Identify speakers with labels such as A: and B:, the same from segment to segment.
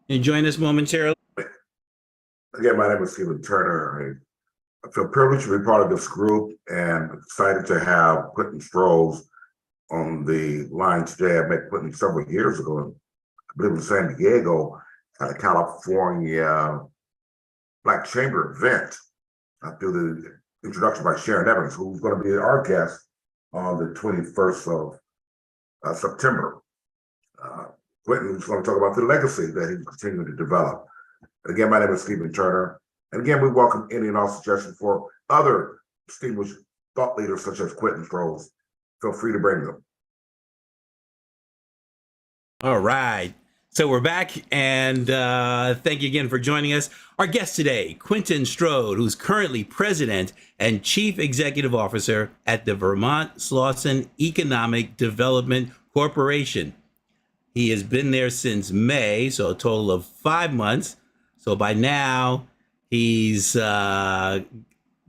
A: You join us momentarily.
B: Again, my name is Stephen Turner. I feel privileged to be part of this group and excited to have Quentin Strohs on the line today. I met Quentin several years ago, I believe in San Diego at a California Black Chamber event through the introduction by Sharon Evans, who's going to be our guest on the 21st of September. Quentin is going to talk about the legacy that he's continuing to develop. Again, my name is Stephen Turner. And again, we welcome any and all suggestions for other distinguished thought leaders such as Quentin Strohs. Feel free to bring them.
A: All right. So we're back, and thank you again for joining us. Our guest today, Quentin Strohs, who's currently president and chief executive officer at the Vermont Slauson Economic Development Corporation. He has been there since May, so a total of 5 months. So by now, he's got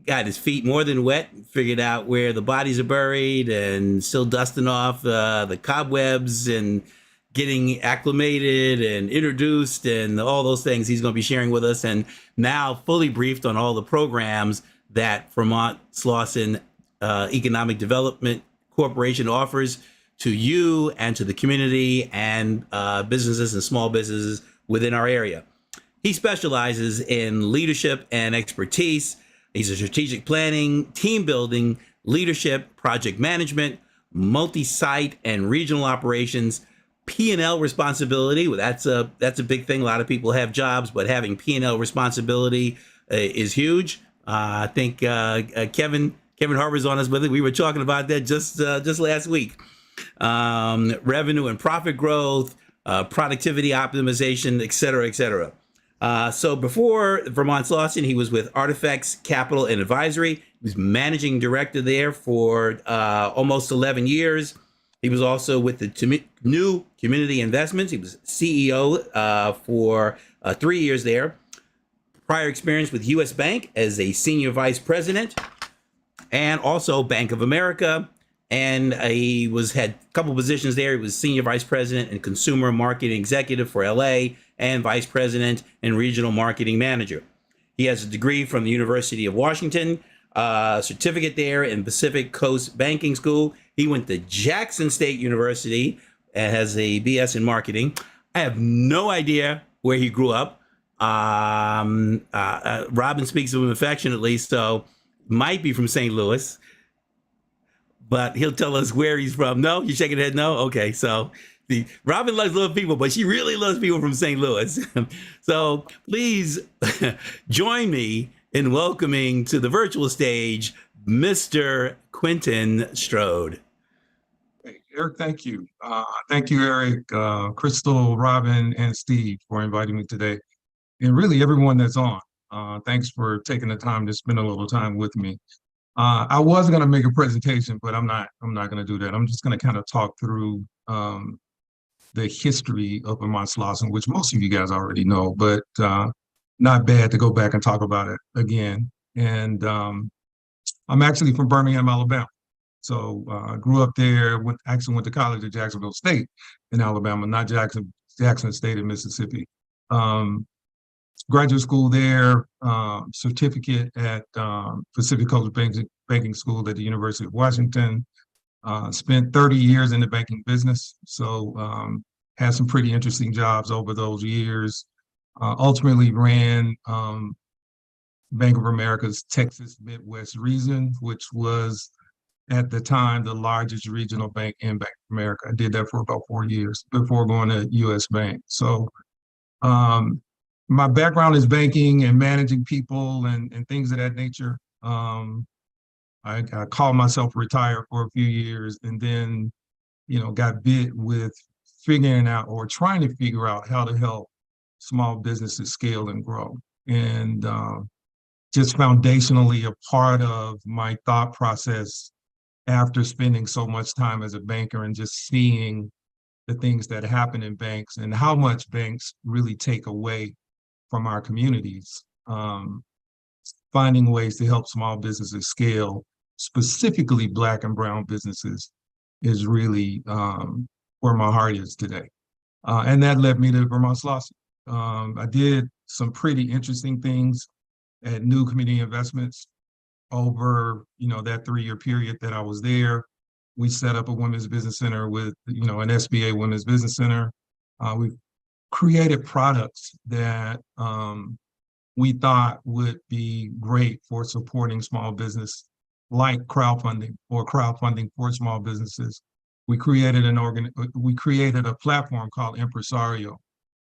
A: his feet more than wet, figured out where the bodies are buried, and still dusting off the cobwebs and getting acclimated and introduced and all those things he's going to be sharing with us, and now fully briefed on all the programs that Vermont Slauson Economic Development Corporation offers to you and to the community and businesses and small businesses within our area. He specializes in leadership and expertise. He's a strategic planning, team building, leadership, project management, multi-site and regional operations, P&L responsibility. Well, that's a big thing. A lot of people have jobs, but having P&L responsibility is huge. I think Kevin Harper's on us with it. We were talking about that just last week. Revenue and profit growth, productivity optimization, et cetera, et cetera. So before Vermont Slauson, he was with Artifacts Capital and Advisory. He was managing director there for almost 11 years. He was also with the New Community Investments. He was CEO for 3 years there. Prior experience with U.S. Bank as a senior vice president, and also Bank of America. And he had a couple positions there. He was senior vice president and consumer marketing executive for LA, and vice president and regional marketing manager. He has a degree from the University of Washington, certificate there in Pacific Coast Banking School. He went to Jackson State University and has a BS in marketing. I have no idea where he grew up. Robin speaks of him affectionately, so might be from St. Louis, but he'll tell us where he's from. No, you shaking your head no? Okay, so Robin loves little people, but she really loves people from St. Louis. So please join me in welcoming to the virtual stage, Mr. Quentin Strohs.
C: Hey, Eric, thank you. Thank you, Eric, Crystal, Robin, and Steve for inviting me today. And really everyone that's on. Thanks for taking the time to spend a little time with me. I was going to make a presentation, but I'm not going to do that. I'm just going to kind of talk through the history of Vermont Slauson, which most of you guys already know, but not bad to go back and talk about it again. And I'm actually from Birmingham, Alabama. So I grew up there, actually went to college at Jacksonville State in Alabama, not Jackson State in Mississippi. Graduate school there, certificate at Pacific Coast Banking School at the University of Washington. Spent 30 years in the banking business, so had some pretty interesting jobs over those years. Ultimately ran Bank of America's Texas Midwest region, which was at the time the largest regional bank in Bank of America. I did that for about 4 years before going to U.S. Bank. So my background is banking and managing people and things of that nature. I called myself retired for a few years, and then, got bit with figuring out or trying to figure out how to help small businesses scale and grow. And just foundationally a part of my thought process after spending so much time as a banker and just seeing the things that happen in banks and how much banks really take away from our communities, finding ways to help small businesses scale, specifically Black and brown businesses, is really where my heart is today. And that led me to Vermont Slauson. I did some pretty interesting things at New Community Investments over, that 3-year period that I was there. We set up a women's business center with, an SBA women's business center. We created products that we thought would be great for supporting small business, like crowdfunding or crowdfunding for small businesses. We created a platform called Impresario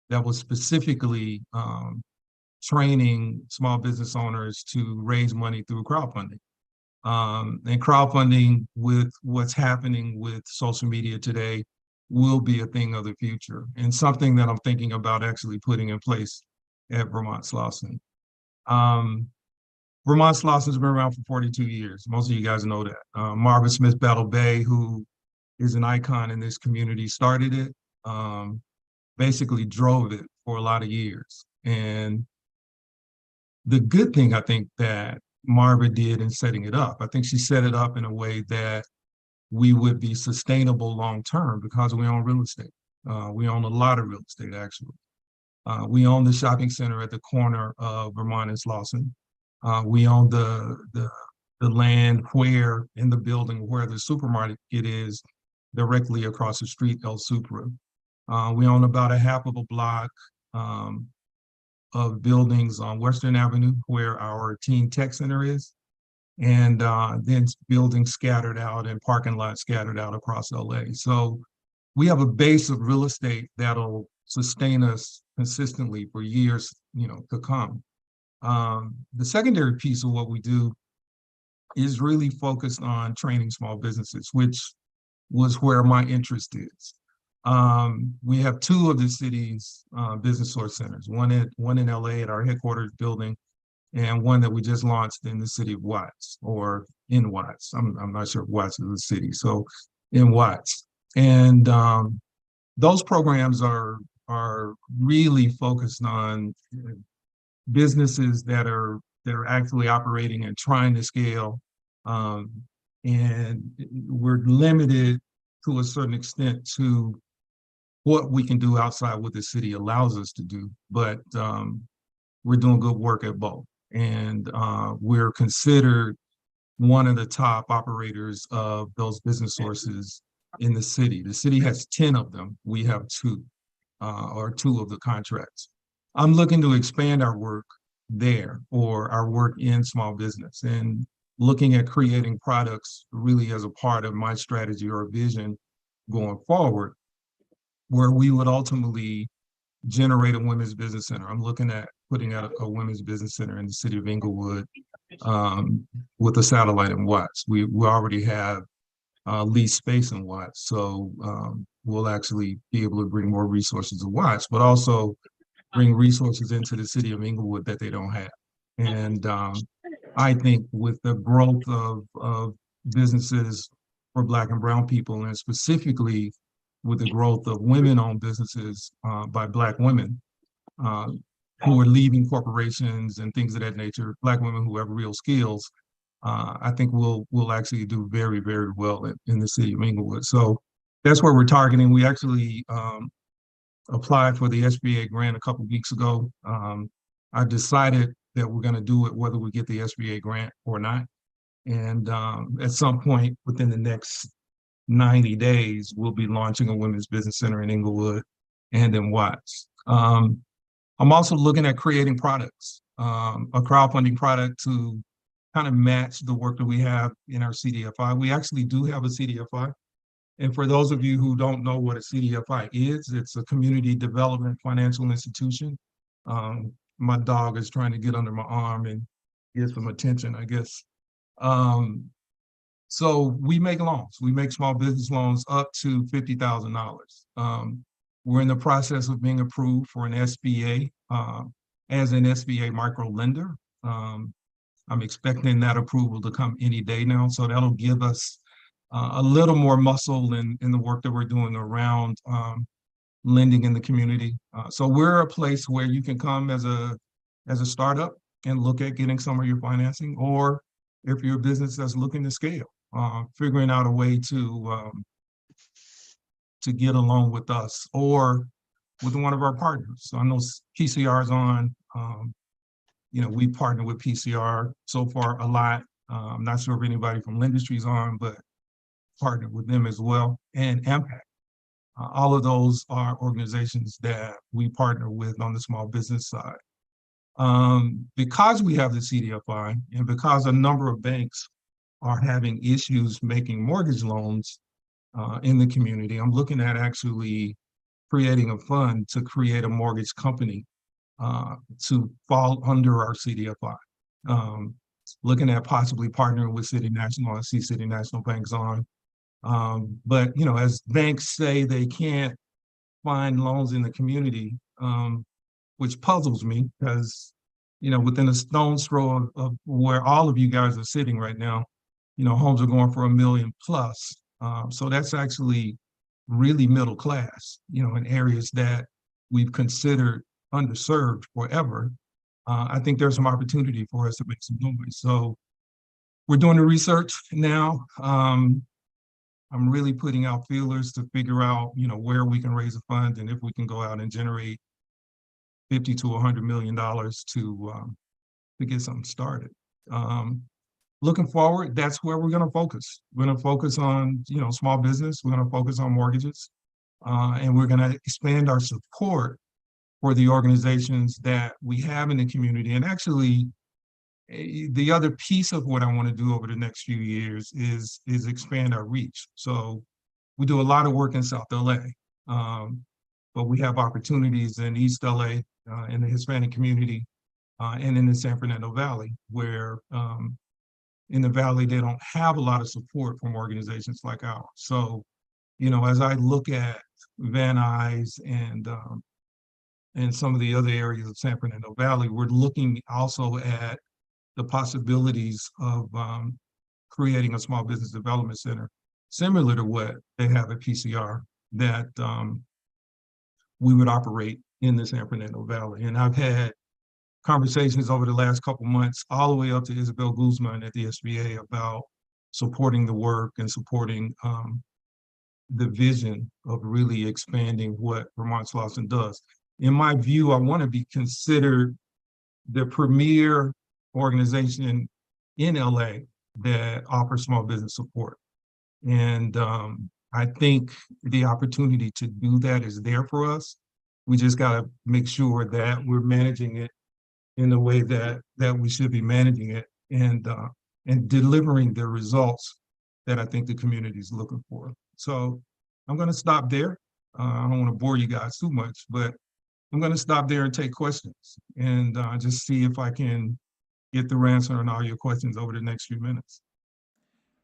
C: that was specifically training small business owners to raise money through crowdfunding. And crowdfunding, with what's happening with social media today, will be a thing of the future, and something that I'm thinking about actually putting in place at Vermont Slauson. Vermont Slauson's been around for 42 years. Most of you guys know that. Marvin Smith Battle Bay, who is an icon in this community, started it, basically drove it for a lot of years. And the good thing I think that Marva did in setting it up, I think she set it up in a way that we would be sustainable long-term, because we own real estate. We own a lot of real estate, actually. We own the shopping center at the corner of Vermont and Slauson. We own the land where, in the building where the supermarket is, directly across the street, El Supra. We own about a half of a block of buildings on Western Avenue where our Teen Tech Center is, and then buildings scattered out and parking lots scattered out across LA. So we have a base of real estate that'll sustain us consistently for years, to come. The secondary piece of what we do is really focused on training small businesses, which was where my interest is. We have 2 of the city's business source centers, one in LA at our headquarters building, and one that we just launched in the city of Watts, or in Watts. I'm not sure if Watts is a city, so in Watts. And those programs are really focused on businesses that are actually operating and trying to scale. And we're limited to a certain extent to what we can do outside what the city allows us to do, but we're doing good work at both. And we're considered one of the top operators of those business sources in the city. The city has 10 of them. We have 2, or 2 of the contracts. I'm looking to expand our work there, or our work in small business, and looking at creating products really as a part of my strategy or vision going forward, where we would ultimately generate a women's business center. I'm looking at putting out a women's business center in the city of Inglewood, with a satellite in Watts. We already have leased space in Watts, so we'll actually be able to bring more resources to Watts, but also bring resources into the city of Inglewood that they don't have. And I think with the growth of businesses for Black and brown people, and specifically with the growth of women-owned businesses by Black women who are leaving corporations and things of that nature, Black women who have real skills, I think we'll actually do very, very well in the city of Inglewood. So that's where we're targeting. We actually applied for the SBA grant a couple of weeks ago. I decided that we're going to do it whether we get the SBA grant or not. And at some point within the next 90 days, we'll be launching a women's business center in Inglewood and in Watts. I'm also looking at creating products, a crowdfunding product to kind of match the work that we have in our CDFI. We actually do have a CDFI. And for those of you who don't know what a CDFI is, it's a community development financial institution. My dog is trying to get under my arm and get some attention, I guess. So we make loans. We make small business loans up to $50,000. We're in the process of being approved for an SBA as an SBA micro lender. I'm expecting that approval to come any day now. So that'll give us a little more muscle in the work that we're doing around lending in the community. So we're a place where you can come as a startup and look at getting some of your financing, or if you're a business that's looking to scale, figuring out a way to get a loan with us, or with one of our partners. So I know PCR is on. We partner with PCR so far a lot. I'm not sure if anybody from Lendistry is on, but partnered with them as well. And Impact. All of those are organizations that we partner with on the small business side. Because we have the CDFI and because a number of banks are having issues making mortgage loans in the community, I'm looking at actually creating a fund to create a mortgage company to fall under our CDFI. Looking at possibly partnering with City National. I see City National Banks on. But as banks say they can't find loans in the community, which puzzles me because, within a stone's throw of where all of you guys are sitting right now, homes are going for $1 million plus. So that's actually really middle class, in areas that we've considered underserved forever. I think there's some opportunity for us to make some noise. So we're doing the research now. I'm really putting out feelers to figure out, where we can raise a fund and if we can go out and generate $50 to $100 million to get something started. Looking forward, that's where we're going to focus. We're going to focus on, small business. We're going to focus on mortgages, and we're going to expand our support for the organizations that we have in the community. And actually, the other piece of what I want to do over the next few years is expand our reach. So we do a lot of work in South LA, but we have opportunities in East LA, in the Hispanic community, and in the San Fernando Valley, where in the Valley, they don't have a lot of support from organizations like ours. So, as I look at Van Nuys and some of the other areas of San Fernando Valley, we're looking also at the possibilities of creating a small business development center, similar to what they have at PCR, that we would operate in the San Fernando Valley. And I've had conversations over the last couple months, all the way up to Isabel Guzman at the SBA, about supporting the work and supporting the vision of really expanding what Vermont Slauson does. In my view, I want to be considered the premier organization in LA that offers small business support. And I think the opportunity to do that is there for us. We just got to make sure that we're managing it in the way that we should be managing it, and delivering the results that I think the community is looking for. So I'm going to stop there. I don't want to bore you guys too much, but I'm going to stop there and take questions and just see if I can get the answer on all your questions over the next few minutes.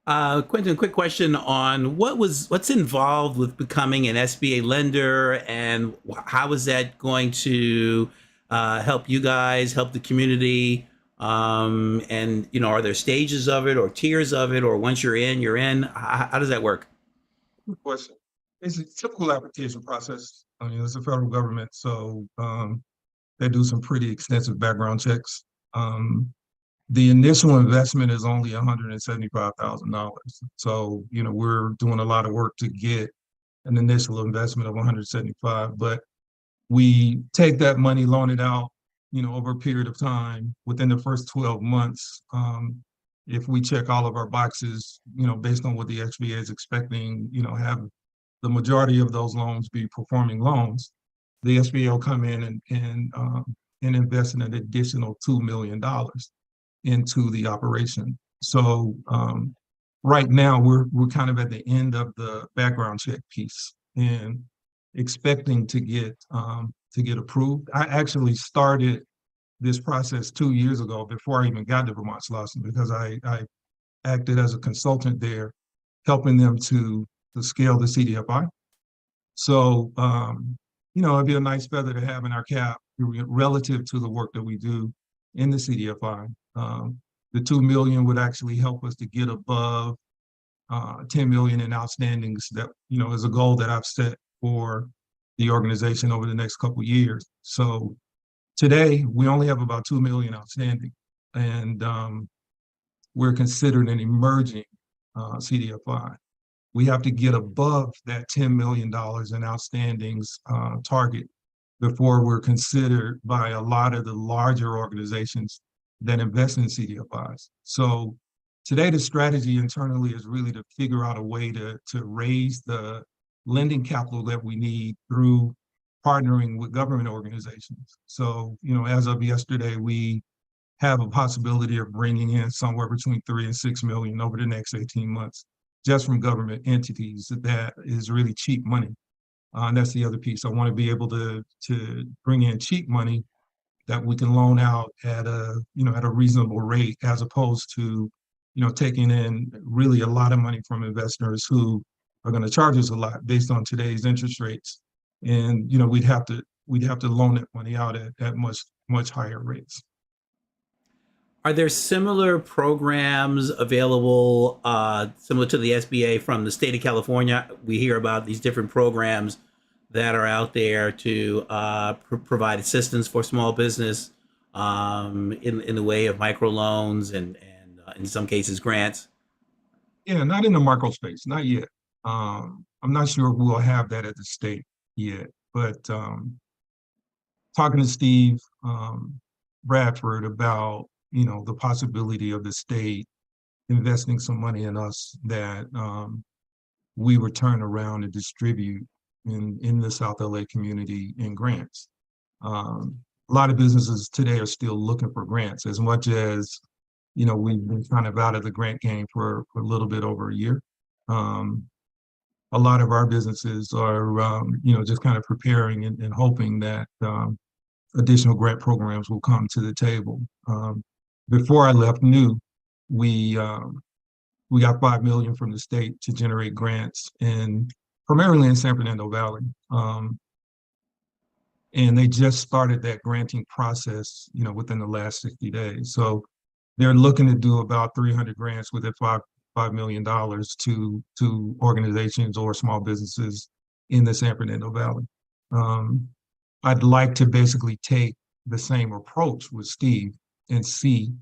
A: Quentin, quick question on what's involved with becoming an SBA lender, and how is that going to help you guys, help the community? And are there stages of it or tiers of it, or once you're in, you're in? How does that work?
C: Good question. It's a typical application process. It's the federal government, so they do some pretty extensive background checks. The initial investment is only $175,000. So, we're doing a lot of work to get an initial investment of $175,000, but we take that money, loan it out, over a period of time. Within the first 12 months, if we check all of our boxes, based on what the SBA is expecting, have the majority of those loans be performing loans, the SBA will come in and invest in an additional $2 million into the operation. So right now we're kind of at the end of the background check piece and expecting to get approved. I actually started this process 2 years ago before I even got to Vermont Slauson, because I acted as a consultant there, helping them to scale the CDFI. So it'd be a nice feather to have in our cap relative to the work that we do in the CDFI. The 2 million would actually help us to get above 10 million in outstandings. That is a goal that I've set for the organization over the next couple of years. So today we only have about 2 million outstanding, and we're considered an emerging CDFI. We have to get above that $10 million in outstandings target before we're considered by a lot of the larger organizations that invest in CDFIs. So today, the strategy internally is really to figure out a way to raise the lending capital that we need through partnering with government organizations. So, as of yesterday, we have a possibility of bringing in somewhere between 3 and 6 million over the next 18 months, just from government entities. That is really cheap money. And that's the other piece. I want to be able to bring in cheap money that we can loan out at a reasonable rate, as opposed to, taking in really a lot of money from investors who are going to charge us a lot based on today's interest rates. And, we'd have to loan that money out at much higher rates.
A: Are there similar programs available, similar to the SBA from the state of California? We hear about these different programs that are out there to provide assistance for small business in the way of microloans and in some cases grants.
C: Yeah, not in the micro space, not yet. I'm not sure if we'll have that at the state yet, but talking to Steve Bradford about the possibility of the state investing some money in us that we would turn around and distribute in the South LA community in grants. A lot of businesses today are still looking for grants, as much as we've been kind of out of the grant game for a little bit over a year. A lot of our businesses are just kind of preparing and hoping that additional grant programs will come to the table. Before I left NEW, we got 5 million from the state to generate grants, and primarily in San Fernando Valley. And they just started that granting process, within the last 60 days. So they're looking to do about 300 grants with $5 million to organizations or small businesses in the San Fernando Valley. I'd like to basically take the same approach with Steve and see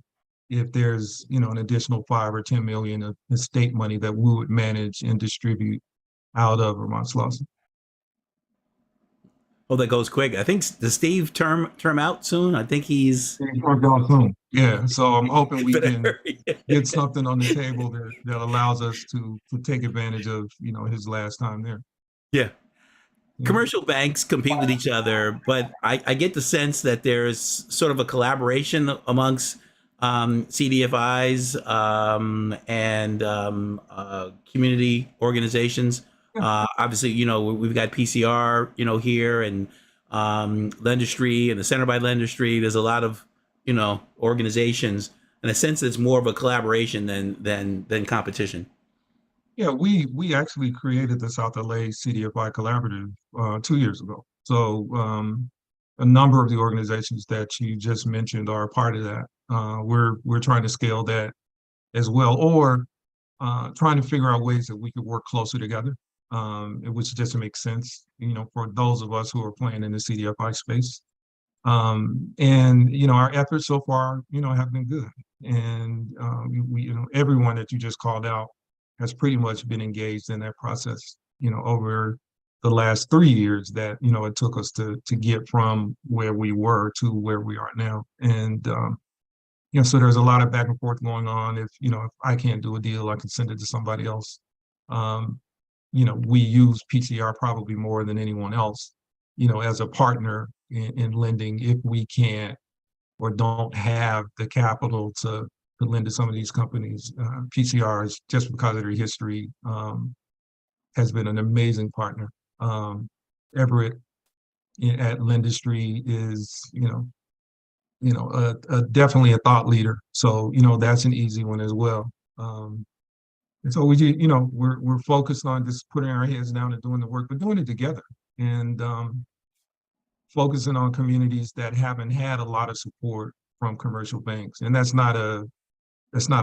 C: if there's, an additional 5 or 10 million of state money that we would manage and distribute out of Vermont Slauson.
A: Oh, that goes quick. I think the Steve term out soon. I think he's
C: soon. Yeah. So I'm hoping we can get something on the table that allows us to take advantage of, his last time there.
A: Yeah. Commercial banks compete with each other, but I get the sense that there's sort of a collaboration amongst CDFIs and community organizations. Obviously, we've got PCR, here, and Lendistry and the Center by Lendistry. There's a lot of, organizations. In a sense, it's more of a collaboration than competition.
C: Yeah, we actually created the South LA CDFI Collaborative 2 years ago. So a number of the organizations that you just mentioned are a part of that. We're trying to scale that as well, or trying to figure out ways that we could work closer together, which just makes sense, for those of us who are playing in the CDFI space. And our efforts so far, have been good. And we, everyone that you just called out has pretty much been engaged in that process, over the last 3 years that, it took us to get from where we were to where we are now. And, so there's a lot of back and forth going on. If I can't do a deal, I can send it to somebody else. We use PCR probably more than anyone else, as a partner in lending if we can't or don't have the capital to lend to some of these companies. PCRs, just because of their history, has been an amazing partner. Everett at Lendistry is, definitely a thought leader. So, that's an easy one as well. And so we're focused on just putting our heads down and doing the work, but doing it together, and focusing on communities that haven't had a lot of support from commercial banks. And that's not a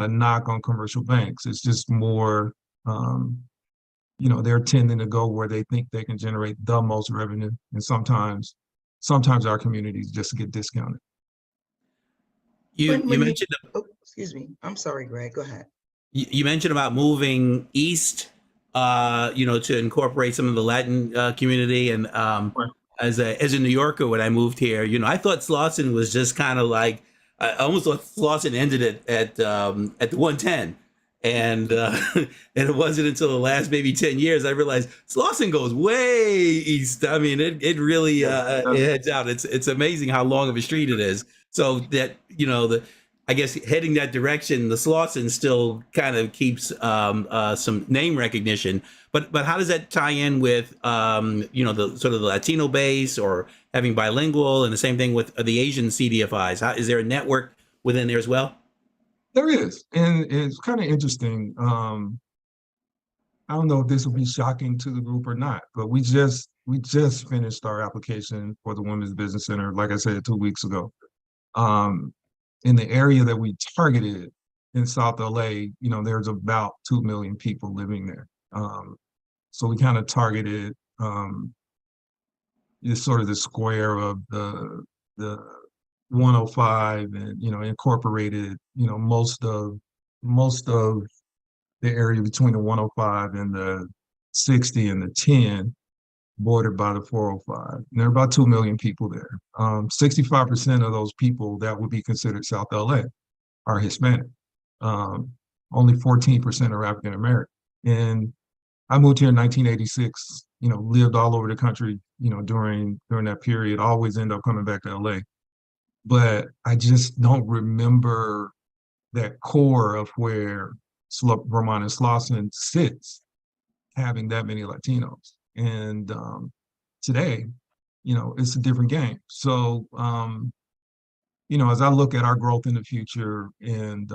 C: knock on commercial banks. It's just more, they're tending to go where they think they can generate the most revenue. And sometimes our communities just get discounted.
A: You mentioned,
D: excuse me. I'm sorry, Greg, go ahead.
A: You mentioned about moving east, to incorporate some of the Latin community. And as a New Yorker when I moved here. You know, I thought Slauson was just kind of like I almost thought Slauson ended at the 110. And and it wasn't until the last maybe 10 years I realized Slauson goes way east. I mean, it really it heads out. It's amazing how long of a street it is. So that you know the I guess heading that direction, the Slauson still kind of keeps some name recognition. But how does that tie in with you know the sort of the Latino base or having bilingual and the same thing with the Asian CDFIs? Is there a network within there as well?
C: There is, and it's kind of interesting. I don't know if this will be shocking to the group or not, but we just finished our application for the Women's Business Center, like I said, 2 weeks ago. Um, in the area that we targeted in South LA, you know, there's about 2 million people living there. So we kind of targeted sort of the square of the 105 and, you know, incorporated, you know, most of the area between the 105 and the 60 and the 10 bordered by the 405. And there are about 2 million people there. 65% of those people that would be considered South LA are Hispanic. Only 14% are African American. And I moved here in 1986, you know, lived all over the country, you know, during that period, always end up coming back to LA. But I just don't remember that core of where Vermont and Slauson sits, having that many Latinos. And today, you know, it's a different game. So, you know, as I look at our growth in the future and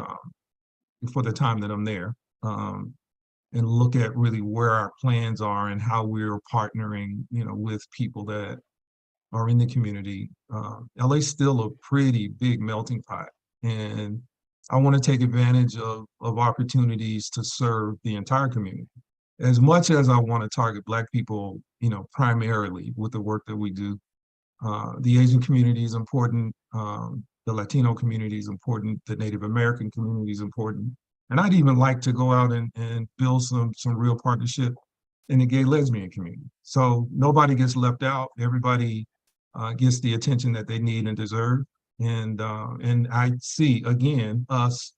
C: for the time that I'm there, and look at really where our plans are and how we're partnering, you know, with people that are in the community, LA's still a pretty big melting pot. And I want to take advantage of opportunities to serve the entire community. As much as I want to target Black people, you know, primarily with the work that we do, the Asian community is important, the Latino community is important, the Native American community is important. And I'd even like to go out and build some real partnership in the gay lesbian community. So nobody gets left out. Everybody gets the attention that they need and deserve. And I see, again, us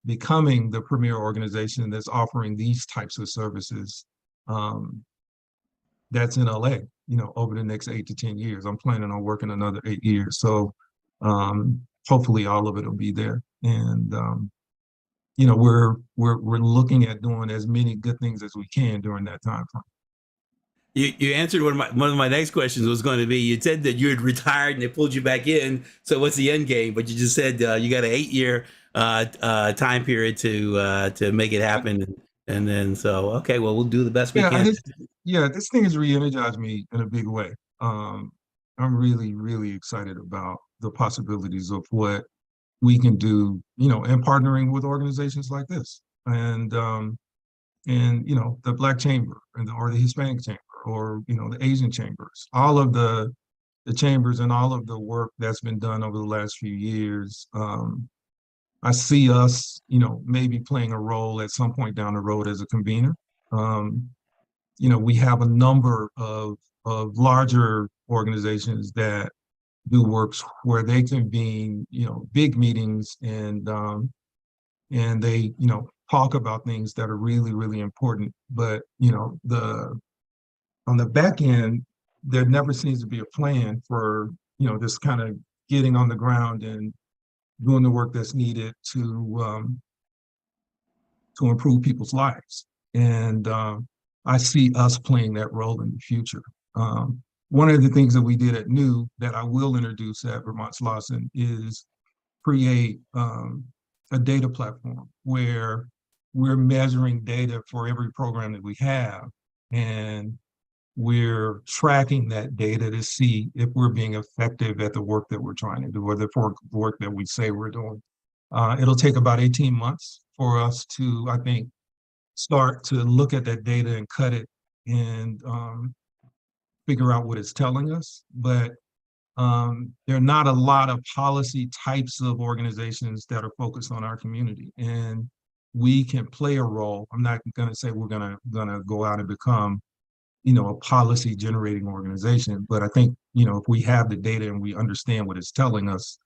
C: becoming the premier organization that's offering these types of services that's in LA, you know, over the next 8 to 10 years. I'm planning on working another 8 years. So hopefully all of it will be there. And you know, we're looking at doing as many good things as we can during that time frame.
A: You answered one of my next questions was going to be you said that you had retired and they pulled you back in. So what's the end game? But you just said you got an 8-year time period to make it happen, and then so okay, well we'll do the best we can.
C: This thing has re-energized me in a big way. I'm really excited about the possibilities of what we can do, you know, and partnering with organizations like this, and you know, the Black Chamber or the Hispanic Chamber or, you know, the Asian chambers, all of the chambers and all of the work that's been done over the last few years. I see us, you know, maybe playing a role at some point down the road as a convener. You know, we have a number of larger organizations that do works where they convene, you know, big meetings and they, you know, talk about things that are really important. But, you know, on the back end, there never seems to be a plan for, you know, this kind of getting on the ground and doing the work that's needed to improve people's lives. And I see us playing that role in the future. One of the things that we did at New that I will introduce at Vermont Slauson is create a data platform where we're measuring data for every program that we have, and we're tracking that data to see if we're being effective at the work that we're trying to do or the work that we say we're doing. It'll take about 18 months for us to, I think, start to look at that data and cut it and figure out what it's telling us. But there are not a lot of policy types of organizations that are focused on our community, and we can play a role. I'm not going to say we're going to go out and become a policy generating organization. But I think, if we have the data and we understand what it's telling us,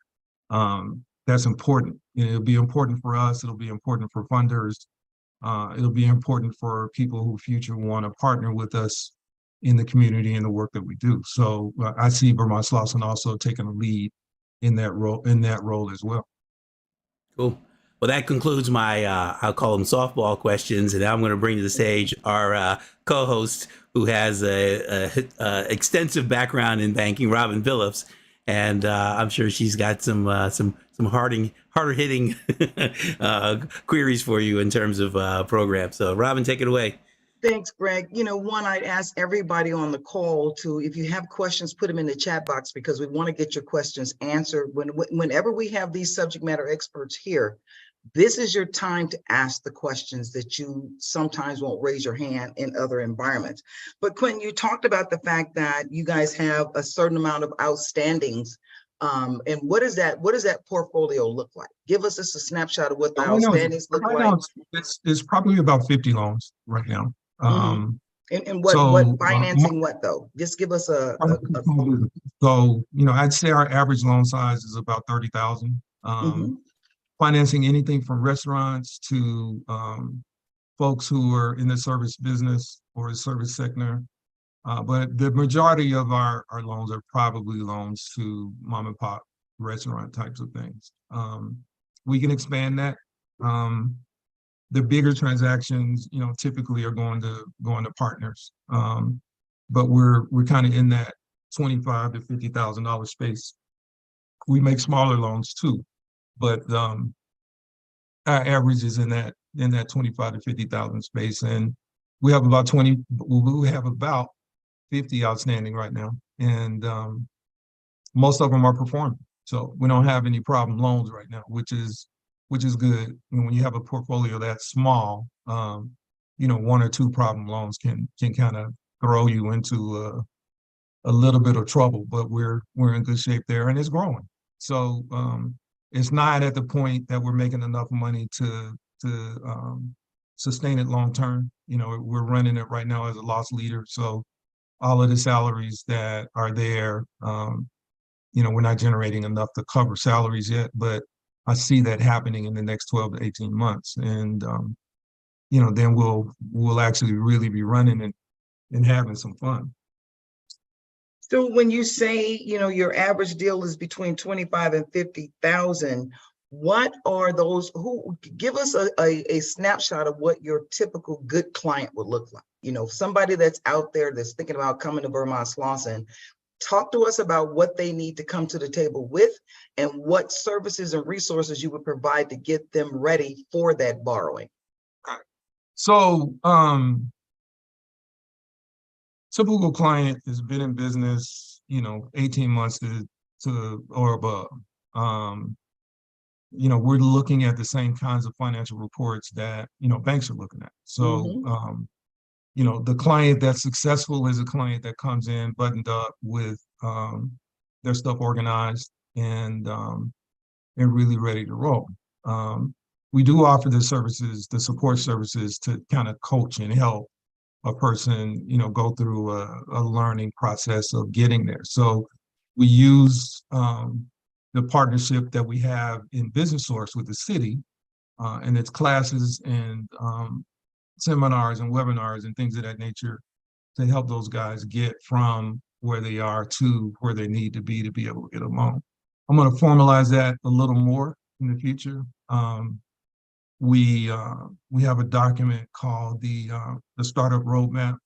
C: that's important. It'll be important for us. It'll be important for funders. It'll be important for people who future want to partner with us in the community and the work that we do. So I see Vermont Slauson also taking a lead in that role as well.
A: Cool. Well, that concludes my, I'll call them softball questions. And now I'm going to bring to the stage our co-host who has a extensive background in banking, Robin Phillips. And I'm sure she's got some harder hitting queries for you in terms of programs. So Robin, take it away.
D: Thanks, Greg. One, I'd ask everybody on the call to, if you have questions, put them in the chat box, because we want to get your questions answered. Whenever we have these subject matter experts here, this is your time to ask the questions that you sometimes won't raise your hand in other environments. But Quentin, you talked about the fact that you guys have a certain amount of outstandings. And what does that portfolio look like? Give us just a snapshot of what the outstandings look like.
C: It's probably about 50 loans right now.
D: And what financing what though? Just give us
C: so I'd say our average loan size is about 30,000. Financing anything from restaurants to folks who are in the service business or the service sector. But the majority of our loans are probably loans to mom and pop restaurant types of things. We can expand that. The bigger transactions, typically are going to partners. But we're kind of in that $25,000 to $50,000 space. We make smaller loans too, but our average is in that 25 to 50,000 space, and we have about 50 outstanding right now, and most of them are performing. So we don't have any problem loans right now, which is good. And when you have a portfolio that small, one or two problem loans can kind of throw you into a little bit of trouble. But we're in good shape there, and it's growing. So it's not at the point that we're making enough money to sustain it long term. We're running it right now as a loss leader. So all of the salaries that are there, we're not generating enough to cover salaries yet, but I see that happening in the next 12 to 18 months. And, then we'll actually really be running and having some fun.
D: So when you say, your average deal is between 25 and 50,000, what are those? Give us a snapshot of what your typical good client would look like. Somebody that's out there that's thinking about coming to Vermont Slauson, talk to us about what they need to come to the table with and what services and resources you would provide to get them ready for that borrowing.
C: So, typical client has been in business, 18 months to or above. We're looking at the same kinds of financial reports that, banks are looking at. So, the client that's successful is a client that comes in buttoned up with their stuff organized and really ready to roll. We do offer the support services to kind of coach and help a person, go through a learning process of getting there. So we use the partnership that we have in Business Source with the city, and its classes and seminars and webinars and things of that nature to help those guys get from where they are to where they need to be able to get a loan. I'm going to formalize that a little more in the future. We have a document called the Startup Roadmap,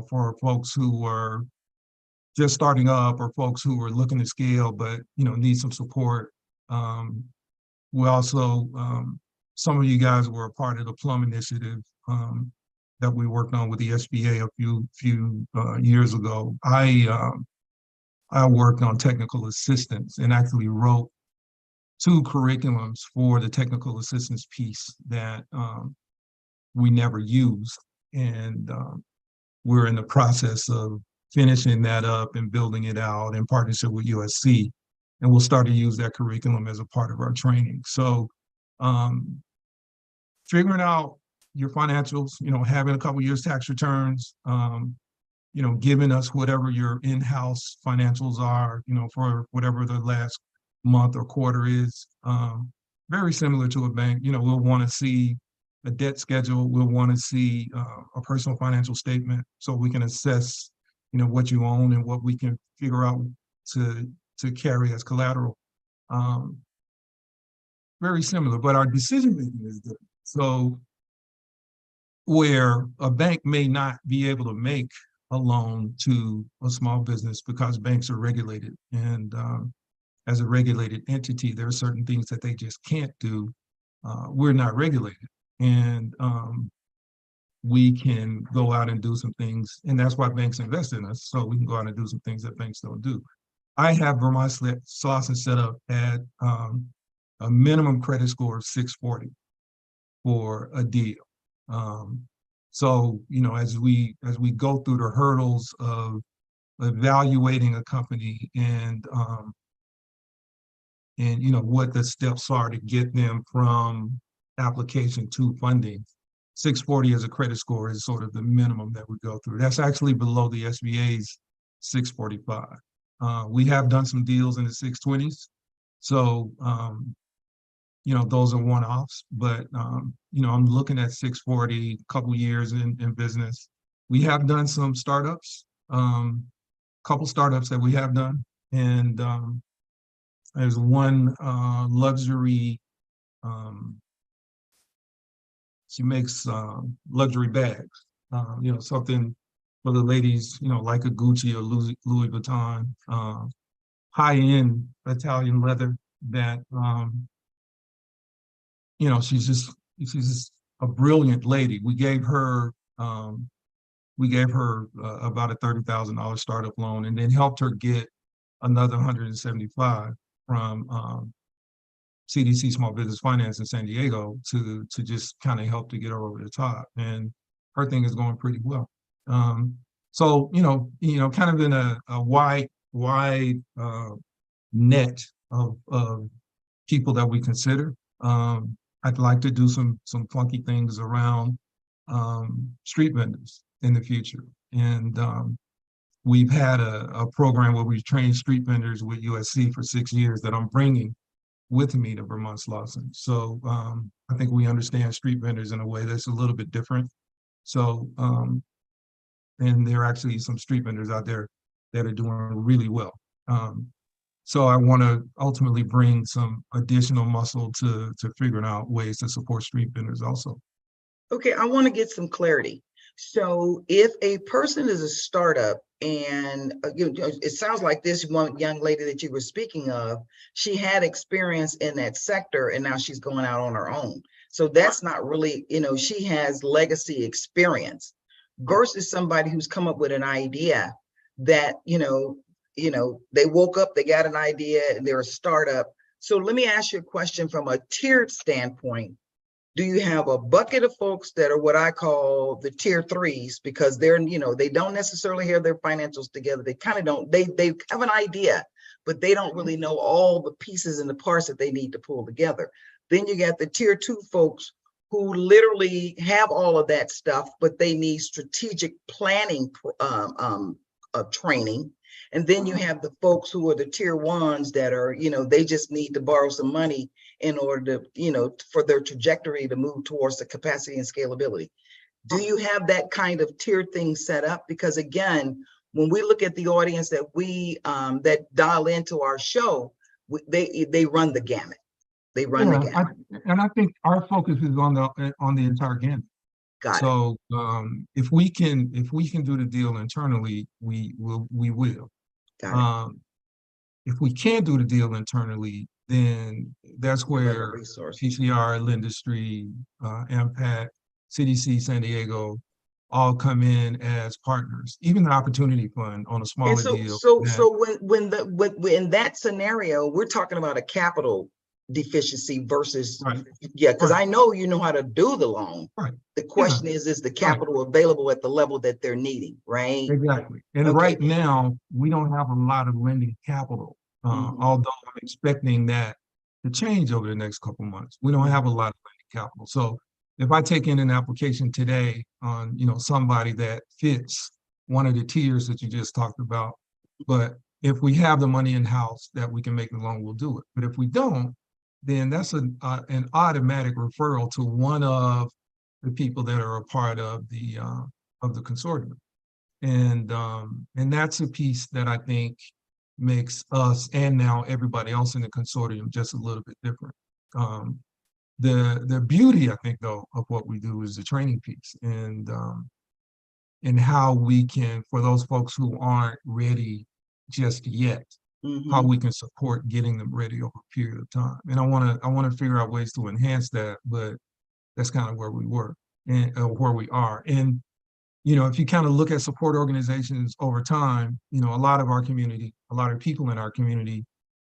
C: for folks who are just starting up or folks who are looking to scale but need some support. We also, some of you guys were a part of the Plum Initiative that we worked on with the SBA a few years ago. I worked on technical assistance and actually wrote 2 curriculums for the technical assistance piece that we never used. And we're in the process of finishing that up and building it out in partnership with USC. And we'll start to use that curriculum as a part of our training. So figuring out your financials, having a couple years tax returns, giving us whatever your in-house financials are, for whatever the last month or quarter is. Very similar to a bank. We'll want to see a debt schedule. We'll want to see a personal financial statement so we can assess, what you own and what we can figure out to carry as collateral. Very similar, but our decision making is different. So where a bank may not be able to make a loan to a small business because banks are regulated, and as a regulated entity, there are certain things that they just can't do. We're not regulated, and we can go out and do some things, and that's why banks invest in us, so we can go out and do some things that banks don't do. I have Vermont Slauson set up at a minimum credit score of 640 for a deal. So, as we go through the hurdles of evaluating a company and what the steps are to get them from application to funding, 640 as a credit score is sort of the minimum that we go through. That's actually below the SBA's 645. We have done some deals in the 620s. So, those are one-offs, but, I'm looking at 640, a couple years in business. We have done some startups, couple startups that we have done. And there's one luxury, she makes luxury bags, something for the ladies, like a Gucci or Louis Vuitton, high-end Italian leather that, she's just a brilliant lady. We gave her about a $30,000 startup loan, and then helped her get another 175 from CDC Small Business Finance in San Diego to just kind of help to get her over the top. And her thing is going pretty well. So kind of in a wide net of people that we consider. I'd like to do some funky things around street vendors in the future. And we've had a program where we've trained street vendors with USC for 6 years that I'm bringing with me to Vermont Slauson. So I think we understand street vendors in a way that's a little bit different. So, and there are actually some street vendors out there that are doing really well. So I want to ultimately bring some additional muscle to figuring out ways to support street vendors also.
D: Okay, I want to get some clarity. So if a person is a startup and it sounds like this one young lady that you were speaking of, she had experience in that sector and now she's going out on her own. So that's not really, she has legacy experience versus somebody who's come up with an idea that, they woke up, they got an idea, and they're a startup. So let me ask you a question from a tiered standpoint. Do you have a bucket of folks that are what I call the tier threes, because they're, they don't necessarily have their financials together. They kind of don't, they have an idea, but they don't really know all the pieces and the parts that they need to pull together. Then you got the tier two folks who literally have all of that stuff, but they need strategic planning training. And then you have the folks who are the tier ones that are, they just need to borrow some money in order to, for their trajectory to move towards the capacity and scalability. Do you have that kind of tier thing set up? Because again, when we look at the audience that we that dial into our show, they run the gamut. They run the gamut.
C: And I think our focus is on the entire gamut.
D: Got
C: so if we can do the deal internally, we will.
D: Got it.
C: If we can't do the deal internally, then that's where PCR, Lindustry, Impact, CDC San Diego all come in as partners. Even the Opportunity Fund on a smaller deal.
D: So when in that scenario, we're talking about a capital deficiency versus because I know you know how to do the loan.
C: Right.
D: The question is the capital available at the level that they're needing, right?
C: Exactly. And right now we don't have a lot of lending capital, although I'm expecting that to change over the next couple of months. We don't have a lot of lending capital. So if I take in an application today on somebody that fits one of the tiers that you just talked about. But if we have the money in-house that we can make the loan, we'll do it. But if we don't, then that's an automatic referral to one of the people that are a part of the consortium. And that's a piece that I think makes us and now everybody else in the consortium just a little bit different. The beauty, I think, though, of what we do is the training piece and how we can, for those folks who aren't ready just yet, how we can support getting them ready over a period of time. And I want to figure out ways to enhance that, but that's kind of where we were and where we are. And you know, if you kind of look at support organizations over time, you know, a lot of our community, a lot of people in our community,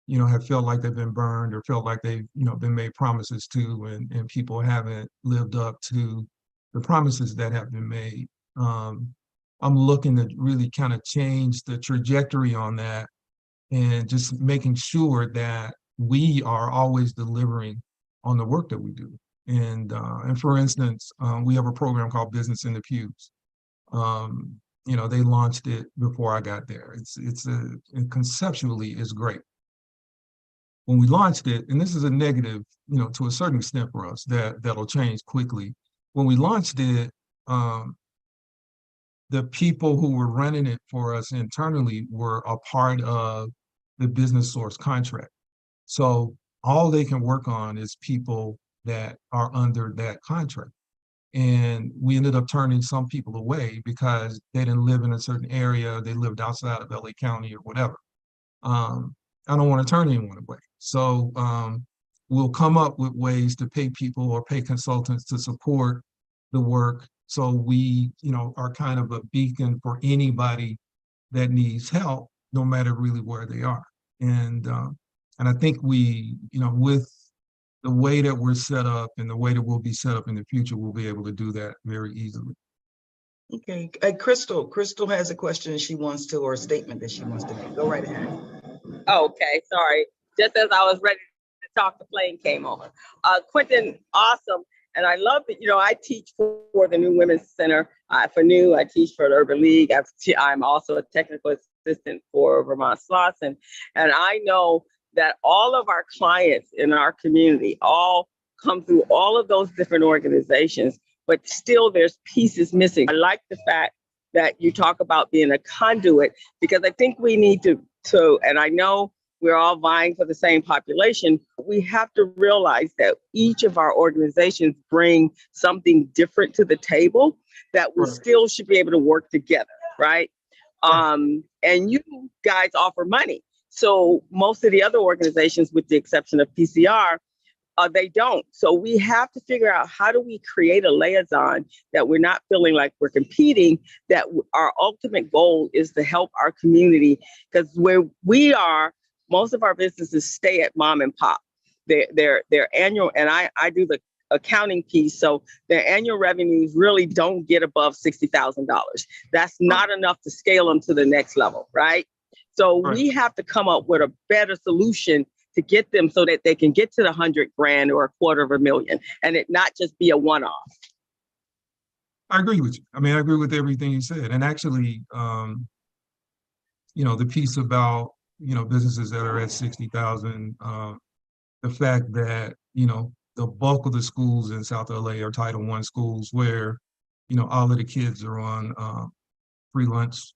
C: you know, have felt like they've been burned or felt like they've, you know, been made promises to, and people haven't lived up to the promises that have been made. I'm looking to really kind of change the trajectory on that and just making sure that we are always delivering on the work that we do. And for instance, we have a program called Business in the Pews. You know, they launched it before I got there. And conceptually is great. When we launched it, and this is a negative, you know, to a certain extent for us, that'll change quickly. When we launched it, the people who were running it for us internally were a part of the business source contract. So all they can work on is people that are under that contract. And we ended up turning some people away because they didn't live in a certain area, they lived outside of LA County or whatever. I don't want to turn anyone away. So we'll come up with ways to pay people or pay consultants to support the work. So we, you know, are kind of a beacon for anybody that needs help, no matter really where they are. And I think we, you know, with the way that we're set up and the way that we'll be set up in the future, we'll be able to do that very easily.
D: Okay, Crystal has a question she wants to, or a statement that she wants to make. Go right ahead.
E: Okay, sorry. Just as I was ready to talk, the plane came on. Quentin, awesome. And I love that, you know, I teach for the New Women's Center for New, I teach for the Urban League. I'm also a technical assistant for Vermont Slauson. And I know that all of our clients in our community all come through all of those different organizations, but still there's pieces missing. I like the fact that you talk about being a conduit, because I think we need to, and I know we're all vying for the same population, we have to realize that each of our organizations bring something different to the table that we still should be able to work together, right? And you guys offer money. So most of the other organizations, with the exception of PCR, they don't. So we have to figure out, how do we create a liaison that we're not feeling like we're competing, that our ultimate goal is to help our community, because where we are, most of our businesses stay at mom and pop. Their annual, and I do the accounting piece, so their annual revenues really don't get above $60,000. That's not enough to scale them to the next level, right? So we have to come up with a better solution to get them so that they can get to the 100 grand or $250,000, and it not just be a one-off.
C: I agree with you. I mean, I agree with everything you said. And actually, you know, the piece about, you know, businesses that are at 60,000, the fact that, you know, the bulk of the schools in South LA are Title I schools where, you know, all of the kids are on free lunch.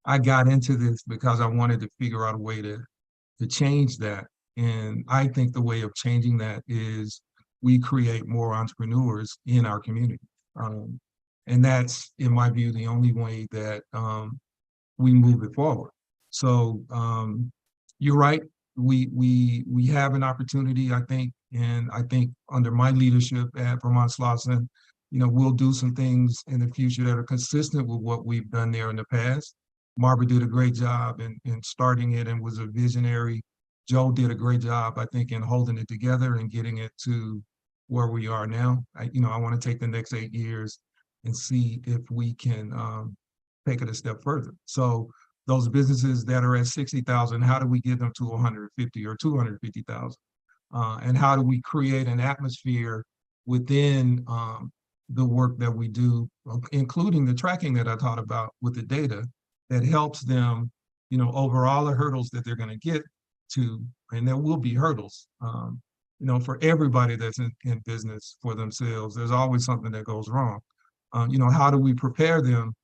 C: I got into this because I wanted to figure out a way to change that. And I think the way of changing that is we create more entrepreneurs in our community. And that's, in my view, the only way that we move it forward. So you're right. We have an opportunity, I think, and I think under my leadership at Vermont Slauson, you know, we'll do some things in the future that are consistent with what we've done there in the past. Marva did a great job in starting it and was a visionary. Joe did a great job, I think, in holding it together and getting it to where we are now. I want to take the next 8 years and see if we can take it a step further. So those businesses that are at 60,000, how do we get them to 150 or 250,000? And how do we create an atmosphere within the work that we do, including the tracking that I taught about with the data that helps them, over all the hurdles that they're going to get to, and there will be hurdles, for everybody that's in business for themselves. There's always something that goes wrong. How do we prepare them,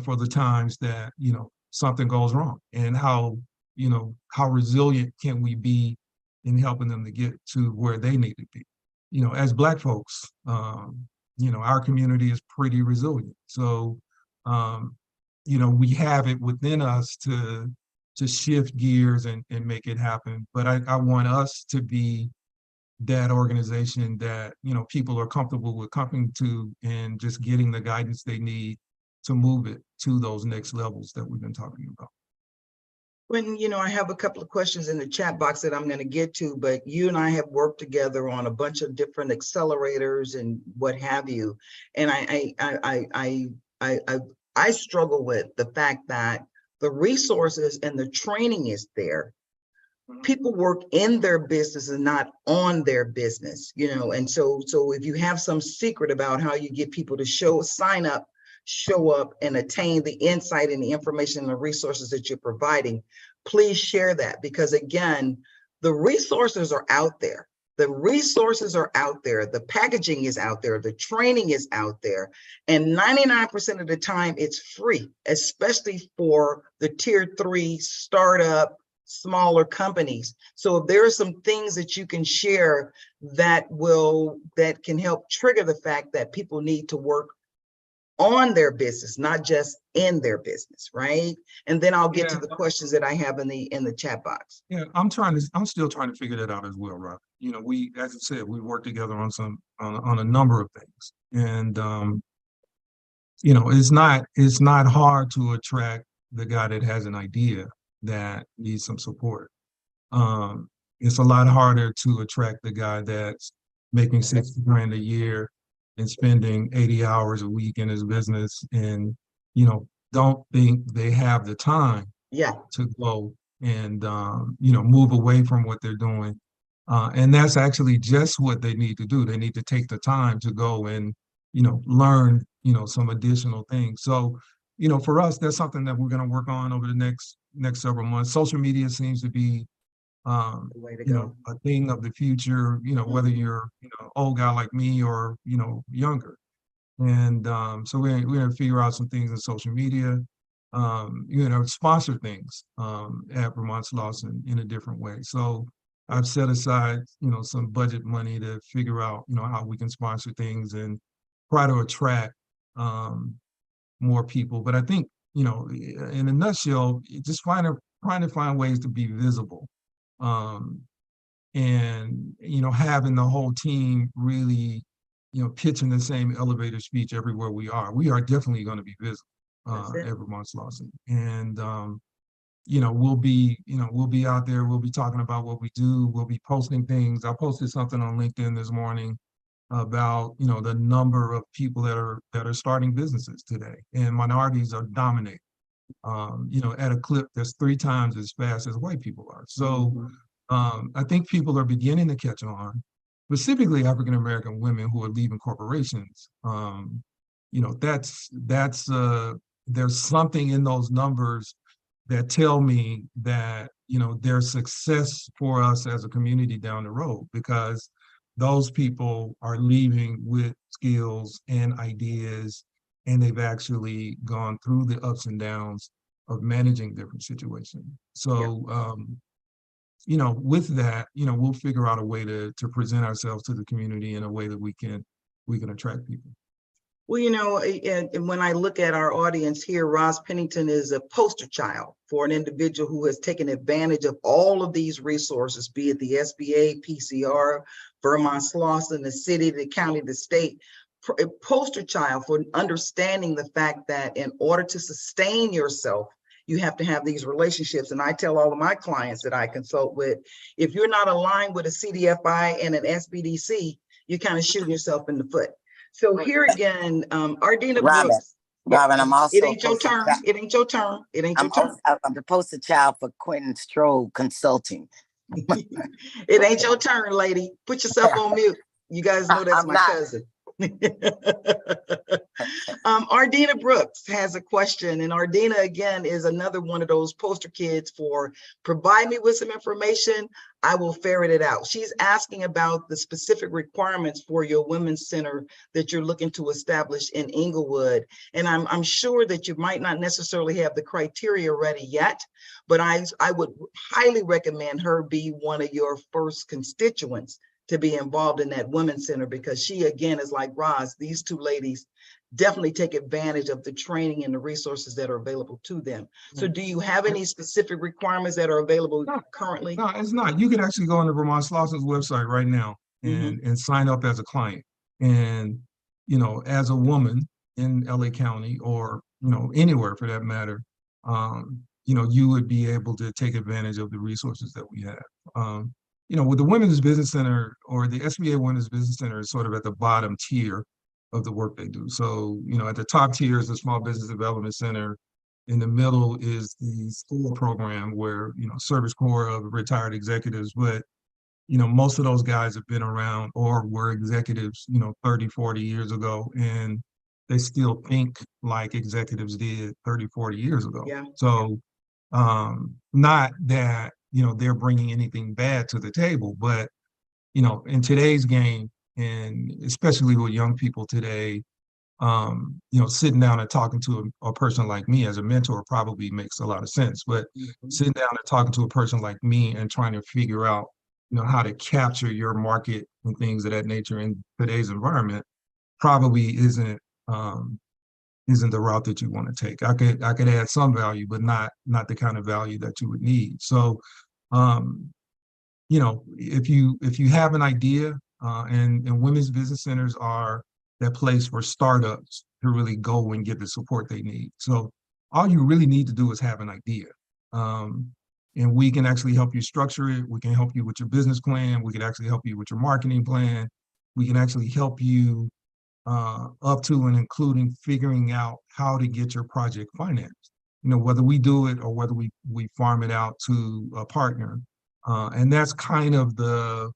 C: for the times that, something goes wrong, and how resilient can we be in helping them to get to where they need to be? As Black folks, our community is pretty resilient. So, we have it within us to shift gears and make it happen. But I want us to be that organization that, people are comfortable with coming to and just getting the guidance they need to move it to those next levels that we've been talking about.
D: When, I have a couple of questions in the chat box that I'm going to get to, but you and I have worked together on a bunch of different accelerators and what have you. And I struggle with the fact that the resources and the training is there. People work in their business and not on their business, and so if you have some secret about how you get people to sign up, show up, and attain the insight and the information and the resources that you're providing, please share that, because again, the resources are out there. The resources are out there. The packaging is out there. The training is out there. And 99% of the time it's free, especially for the tier 3 startup, smaller companies. So if there are some things that you can share that can help trigger the fact that people need to work on their business, not just in their business, right? And then I'll get to the questions that I have in the chat box.
C: Yeah, I'm still trying to figure that out as well, Rob. We, as I said, we work together on a number of things, and it's not hard to attract the guy that has an idea that needs some support. It's a lot harder to attract the guy that's making $60,000 a year and spending 80 hours a week in his business, and don't think they have the time to go and move away from what they're doing. And that's actually just what they need to do. They need to take the time to go and learn some additional things. So for us, that's something that we're going to work on over the next several months. Social media seems to be a thing of the future, whether you're old guy like me or younger. And so we're going to figure out some things in social media, sponsor things at Vermont Slauson in a different way. So I've set aside some budget money to figure out how we can sponsor things and try to attract more people. But I think in a nutshell, just trying to find ways to be visible. And having the whole team really pitching the same elevator speech everywhere we are. We are definitely going to be visible at Vermont Slauson, and we'll be out there. We'll be talking about what we do. We'll be posting things. I posted something on LinkedIn this morning about the number of people that are starting businesses today, and minorities are dominating at a clip that's 3 times as fast as white people are. So I think people are beginning to catch on, specifically African-American women who are leaving corporations. There's something in those numbers that tell me that there's success for us as a community down the road, because those people are leaving with skills and ideas, and they've actually gone through the ups and downs of managing different situations. So, with that, we'll figure out a way to present ourselves to the community in a way that we can attract people.
D: Well, and when I look at our audience here, Roz Pennington is a poster child for an individual who has taken advantage of all of these resources, be it the SBA, PCR, Vermont Slauson, the city, the county, the state. A poster child for understanding the fact that in order to sustain yourself, you have to have these relationships. And I tell all of my clients that I consult with, if you're not aligned with a CDFI and an SBDC, you're kind of shooting yourself in the foot. So here again, Ardina Brooks.
F: Robin, I'm also.
D: It ain't your turn. It ain't your turn. It ain't your turn.
F: I'm the poster child for Quentin Strode Consulting.
D: It ain't your turn, lady. Put yourself on mute. You guys know that's my cousin. Ardina Brooks has a question, and Ardina again is another one of those poster kids for provide me with some information, I will ferret it out. She's asking about the specific requirements for your women's center that you're looking to establish in Inglewood. And I'm sure that you might not necessarily have the criteria ready yet, but I would highly recommend her be one of your first constituents to be involved in that women's center, because she, again, is like Roz, these two ladies definitely take advantage of the training and the resources that are available to them. So do you have any specific requirements that are available currently?
C: No, it's not. You can actually go on the Vermont Slosson's website right now and sign up as a client. And, you know, as a woman in LA County, or, you know, anywhere for that matter, you know, you would be able to take advantage of the resources that we have. You know, with the Women's Business Center, or the SBA Women's Business Center, is sort of at the bottom tier of the work they do. So, you know, at the top tier is the Small Business Development Center. In the middle is the school program, where, you know, Service Corps of retired executives. But, you know, most of those guys have been around or were executives, you know, 30, 40 years ago, and they still think like executives did 30, 40 years ago.
D: Yeah.
C: So not that, you know, they're bringing anything bad to the table, but, you know, in today's game, and especially with young people today, you know, sitting down and talking to a person like me as a mentor probably makes a lot of sense. But sitting down and talking to a person like me and trying to figure out, you know, how to capture your market and things of that nature in today's environment probably isn't the route that you want to take. I could add some value, but not the kind of value that you would need. So, you know, if you have an idea, and women's business centers are that place for startups to really go and get the support they need. So all you really need to do is have an idea. And we can actually help you structure it. We can help you with your business plan. We can actually help you with your marketing plan. We can actually help you up to and including figuring out how to get your project financed. You know, whether we do it or whether we farm it out to a partner. And that's kind of the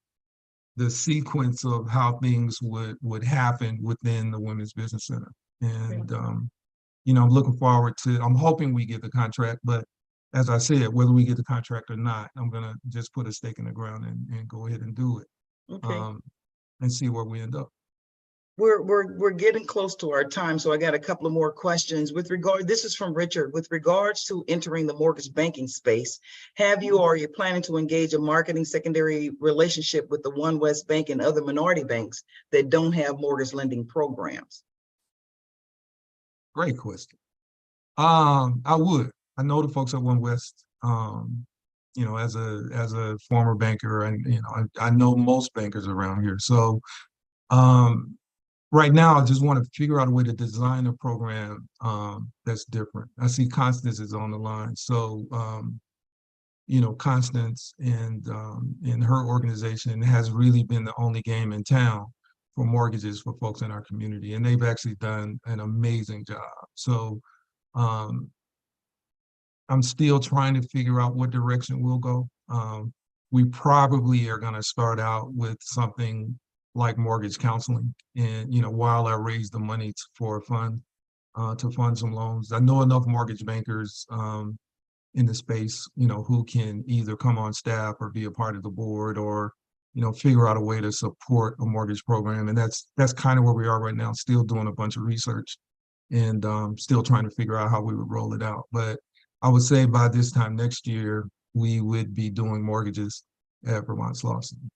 C: sequence of how things would happen within the Women's Business Center. And, you know, I'm looking forward to, I'm hoping we get the contract, but as I said, whether we get the contract or not, I'm gonna just put a stake in the ground and go ahead and do it.
D: Okay.
C: And see where we end up.
D: We're getting close to our time, so I got a couple of more questions. This is from Richard. With regards to entering the mortgage banking space, have you or are you planning to engage a marketing secondary relationship with the One West Bank and other minority banks that don't have mortgage lending programs?
C: Great question. I would. I know the folks at One West. You know, as a former banker, and you know, I know most bankers around here. So right now, I just want to figure out a way to design a program that's different. I see Constance is on the line. So, you know, Constance and her organization has really been the only game in town for mortgages for folks in our community. And they've actually done an amazing job. So I'm still trying to figure out what direction we'll go. We probably are going to start out with something like mortgage counseling, and you know, while I raise the money for a fund to fund some loans. I know enough mortgage bankers in the space, you know, who can either come on staff or be a part of the board, or you know, figure out a way to support a mortgage program. And that's kind of where we are right now. Still doing a bunch of research and still trying to figure out how we would roll it out. But I would say by this time next year, we would be doing mortgages at Vermont Slauson.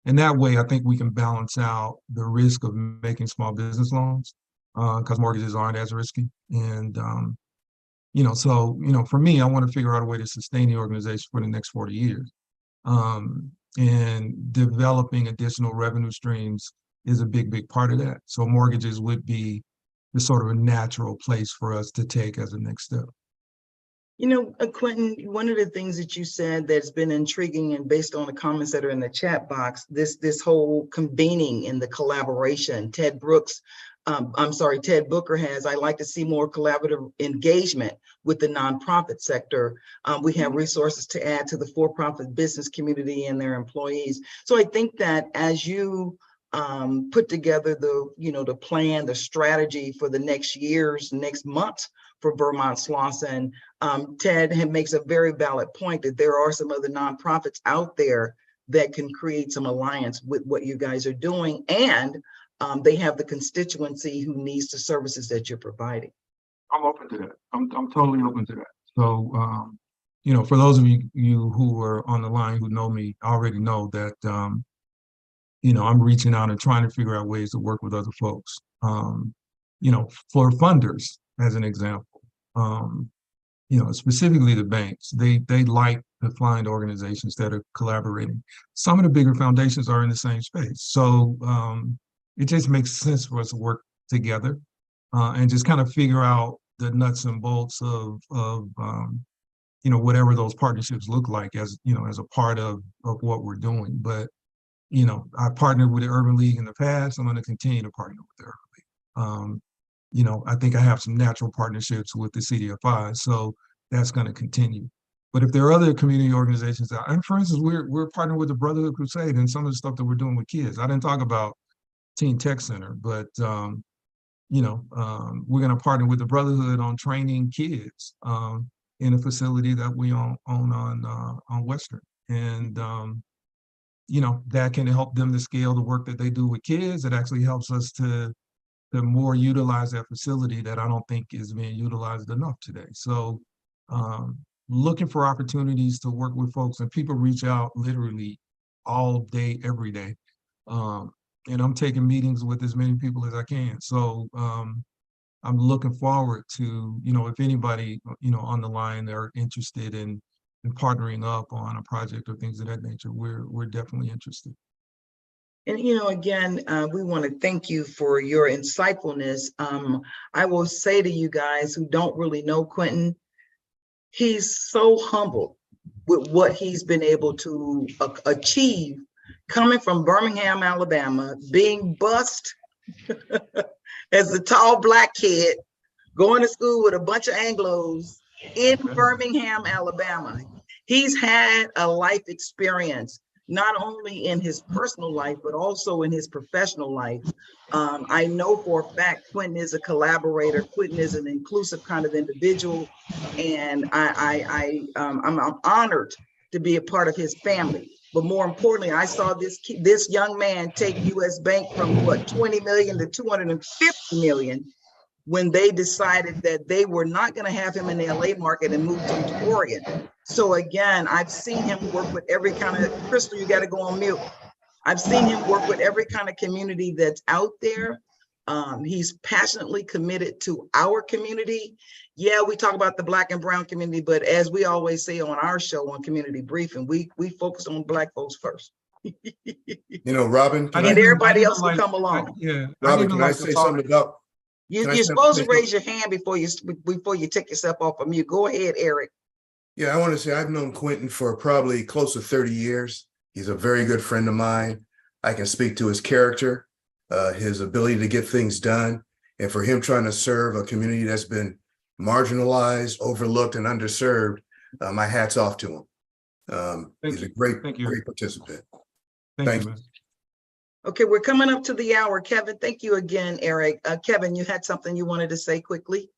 C: And that way, I think we can balance out the risk of making small business loans because mortgages aren't as risky. And, you know, so, you know, for me, I want to figure out a way to sustain the organization for the next 40 years. And developing additional revenue streams is a big part of that. So mortgages would be the sort of a natural place for us to take as a next step.
D: You know, Quentin, one of the things that you said that's been intriguing, and based on the comments that are in the chat box, this whole convening and the collaboration. Ted Booker has, I like to see more collaborative engagement with the nonprofit sector. We have resources to add to the for-profit business community and their employees. So I think that as you put together the plan, the strategy for the next months for Vermont Slauson. Ted makes a very valid point that there are some other nonprofits out there that can create some alliance with what you guys are doing, and they have the constituency who needs the services that you're providing.
C: I'm open to that. I'm totally open to that. So, for those of you who are on the line who know me, already know that, I'm reaching out and trying to figure out ways to work with other folks. For funders, as an example, specifically the banks, they like to find organizations that are collaborating. Some of the bigger foundations are in the same space. So it just makes sense for us to work together and just kind of figure out the nuts and bolts of whatever those partnerships look like as a part of what we're doing. But, I partnered with the Urban League in the past. I'm going to continue to partner with the Urban League. I think I have some natural partnerships with the CDFI, so that's going to continue. But if there are other community organizations out, and for instance, we're partnering with the Brotherhood Crusade and some of the stuff that we're doing with kids. I didn't talk about Teen Tech Center, but we're going to partner with the Brotherhood on training kids in a facility that we own on Western, and that can help them to scale the work that they do with kids. It actually helps us to more utilize that facility that I don't think is being utilized enough today. So looking for opportunities to work with folks, and people reach out literally all day, every day. And I'm taking meetings with as many people as I can. So I'm looking forward to, if anybody, on the line are interested in partnering up on a project or things of that nature, we're definitely interested.
D: And, again, we want to thank you for your insightfulness. I will say to you guys who don't really know Quentin, he's so humble with what he's been able to achieve coming from Birmingham, Alabama, being bused as a tall Black kid, going to school with a bunch of Anglos in Birmingham, Alabama. He's had a life experience, not only in his personal life, but also in his professional life. I know for a fact Quentin is a collaborator. Quentin is an inclusive kind of individual, and I'm honored to be a part of his family. But more importantly, I saw this young man take U.S. Bank from 20 million to 250 million when they decided that they were not going to have him in the LA market and moved him to Oregon. So again, I've seen him work with every kind of, Crystal, you got to go on mute. I've seen him work with every kind of community that's out there. He's passionately committed to our community. Yeah, we talk about the Black and brown community, but as we always say on our show on Community Briefing, we focus on Black folks first.
G: Robin,
D: and everybody else will come along.
G: Robin, can I say something about?
D: You're supposed to raise your hand before you take yourself off of mute. Go ahead, Eric.
G: Yeah, I want to say I've known Quentin for probably close to 30 years. He's a very good friend of mine. I can speak to his character, his ability to get things done, and for him trying to serve a community that's been marginalized, overlooked, and underserved. My hat's off to him. He's a great participant. Thank you.
D: Okay, we're coming up to the hour. Kevin, thank you again, Eric. Kevin, you had something you wanted to say quickly?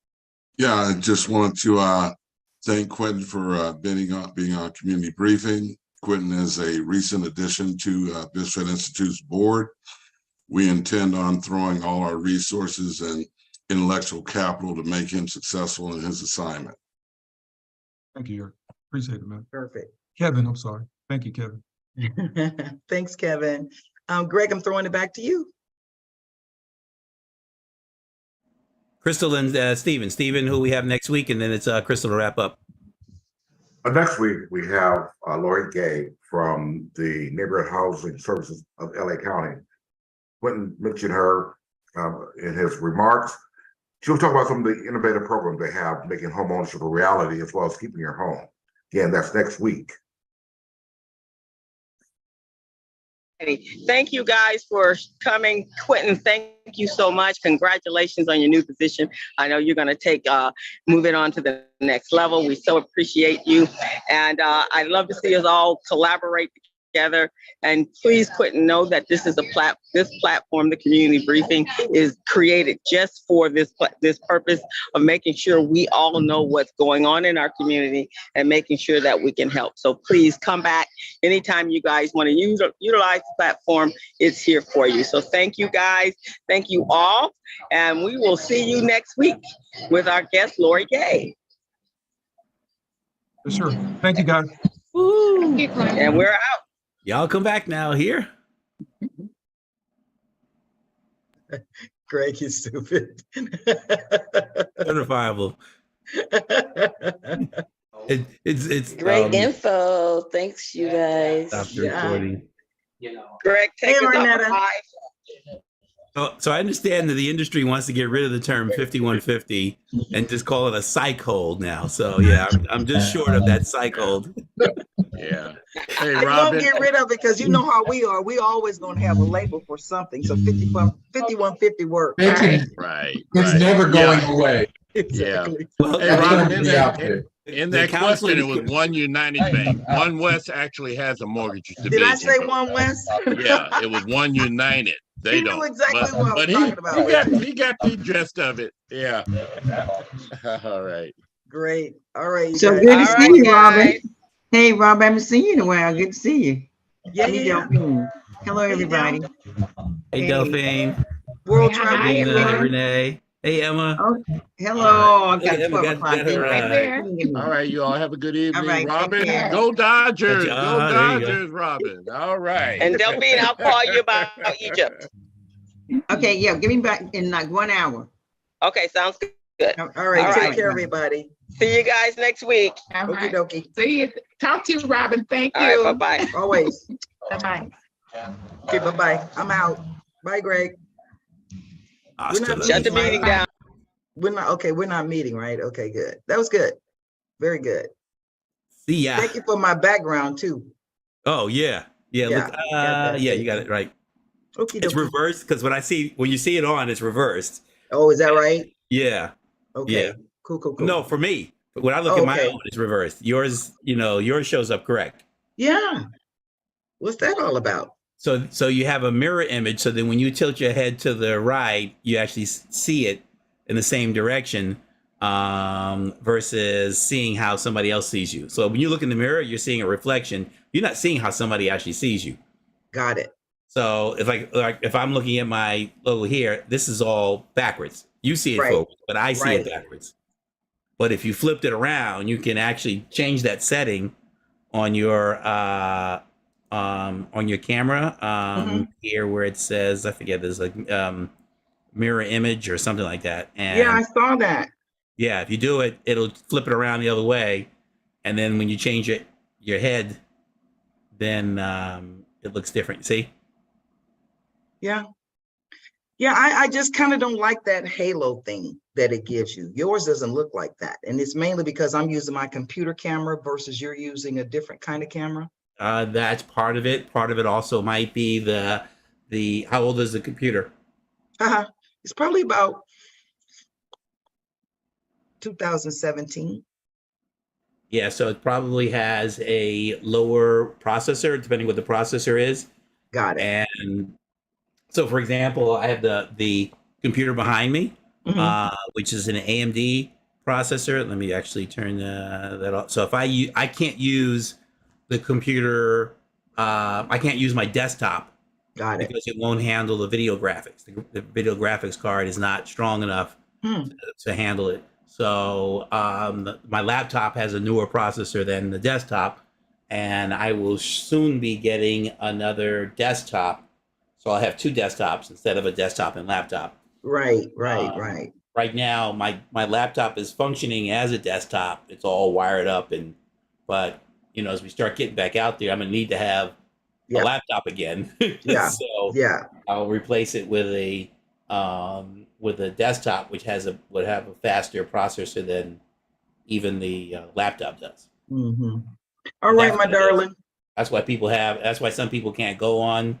H: Yeah, I just wanted to thank Quentin for being on Community Briefing. Quentin is a recent addition to Bishop Institute's board. We intend on throwing all our resources and intellectual capital to make him successful in his assignment.
C: Thank you, Eric. Appreciate it, man.
D: Perfect.
C: Kevin, I'm sorry. Thank you, Kevin.
D: Thanks, Kevin. Greg, I'm throwing it back to you.
A: Crystal and Stephen. Stephen, who we have next week, and then it's Crystal to wrap up.
B: Next week, we have Lori Gay from the Neighborhood Housing Services of LA County. Quentin mentioned her in his remarks. She'll talk about some of the innovative programs they have, making home ownership a reality, as well as keeping your home. Again, that's next week.
E: Thank you guys for coming. Quentin, thank you so much. Congratulations on your new position. I know you're going to take move it on to the next level. We so appreciate you. And I'd love to see us all collaborate together. And please, Quentin, know that this is this platform, the community briefing, is created just for this purpose of making sure we all know what's going on in our community and making sure that we can help. So please come back anytime you guys want to utilize the platform. It's here for you. So thank you guys. Thank you all. And we will see you next week with our guest, Lori Gay.
C: For sure. Thank you, guys.
A: Woo.
E: And we're out.
A: Y'all come back now here.
D: Greg is stupid.
A: Certifiable. It's
I: Great info. Thanks, you guys.
A: Stop the recording.
E: Greg, take
D: Hey,
E: us off
D: Renetta.
E: a five.
A: So I understand that the industry wants to get rid of the term 5150 and just call it a psych hold now. So yeah, I'm just short of that psych hold.
J: Yeah. Hey,
D: I won't
J: Robin.
D: get rid of it because you know how we are. We always gonna have a label for something. So 5150 work.
I: Right.
J: Right.
K: It's
J: right.
K: never going
J: Yeah.
K: away.
D: Exactly.
A: Well,
J: Hey,
K: That's
J: Robin,
K: gonna be out there.
J: in
A: the
J: that question, it
A: counseling-
J: was One United Bank. One West actually has a mortgage division.
D: Did I say One West?
J: Yeah, it was One United. They
D: You knew
J: don't.
D: exactly
J: but,
D: what I was
J: but
D: talking about.
J: he got the gist of it. Yeah. All right.
D: Great. All right. You
L: So
D: guys.
L: good to
E: All
L: see
E: right,
L: you,
E: guys.
L: Robin. Hey, Rob, I haven't seen you in a while. Good to see you.
D: Yeah,
L: Hey,
D: yeah.
L: Delphine. Hello,
D: Hey,
L: everybody.
A: Hey, Delphine,
D: World
I: Hi,
D: travel.
A: Lena,
I: everyone.
A: Renee. Hey, Emma.
L: Oh, hello. I've
A: Look at
L: got
A: Emma
L: 12 o'clock.
A: got her,
I: Right there.
J: All right, you all have a good evening.
L: right, take
J: Robin,
L: care.
J: go Dodgers.
A: Gotcha.
J: Go
A: There you go.
J: Dodgers, Robin. All right.
E: And Delphine, I'll call you about Egypt.
L: Okay, yeah, give me back in like 1 hour.
E: Okay, sounds good.
D: All right.
E: All
D: Take
E: right.
D: care, everybody.
E: See you guys next week.
I: All
D: Okie
I: right.
D: dokie.
I: See you. Talk to you, Robin. Thank
E: All
I: you.
E: right, bye-bye.
D: Always.
I: Bye-bye.
D: Okay, bye-bye. I'm out. Bye, Greg.
A: Hasta
D: not
A: luego.
E: Shut the meeting down.
D: We're not meeting, right? Okay, good. That was good. Very good.
A: See ya.
D: Thank you for my background too.
A: Oh yeah, yeah.
D: Yeah,
A: Look,
D: got that
A: yeah,
D: too.
A: you got it right.
D: Okay.
A: It's reversed because when you see it on, it's reversed.
D: Oh, is that right?
A: Yeah.
D: Okay.
A: Yeah.
D: Cool.
A: No, for me, when I look at my
D: Okay.
A: own, it's reversed. Yours, yours shows up correct.
D: Yeah. What's that all about?
A: So you have a mirror image. So then when you tilt your head to the right, you actually see it in the same direction versus seeing how somebody else sees you. So when you look in the mirror, you're seeing a reflection. You're not seeing how somebody actually sees you.
D: Got it.
A: So it's like if I'm looking at my logo here, this is all backwards. You see it
D: Right.
A: forward, but I see it
D: Right.
A: backwards. But if you flipped it around, you can actually change that setting on your camera here where it says, I forget, there's like mirror image or something like that. And
D: Yeah, I saw that.
A: yeah, if you do it, it'll flip it around the other way. And then when you change your head, then it looks different. See?
D: Yeah. Yeah, I just kind of don't like that halo thing that it gives you. Yours doesn't look like that. And it's mainly because I'm using my computer camera versus you're using a different kind of camera.
A: That's part of it. Part of it also might be the how old is the computer?
D: It's probably about 2017.
A: Yeah, so it probably has a lower processor, depending what the processor is.
D: Got it.
A: And so, for example, I have the computer behind me, which is an AMD processor. Let me actually turn that off. So if I can't use the computer, I can't use my desktop.
D: Got it.
A: Because it won't handle the video graphics. The video graphics card is not strong enough to handle it. So my laptop has a newer processor than the desktop, and I will soon be getting another desktop. So I'll have two desktops instead of a desktop and laptop.
D: Right.
A: Right now, my laptop is functioning as a desktop. It's all wired up, but as we start getting back out there, I'm gonna need to have a laptop again.
D: Yeah.
A: So
D: Yeah.
A: I'll replace it with a desktop, which would have a faster processor than even the laptop does.
D: All right, my darling.
A: That's why some people can't go on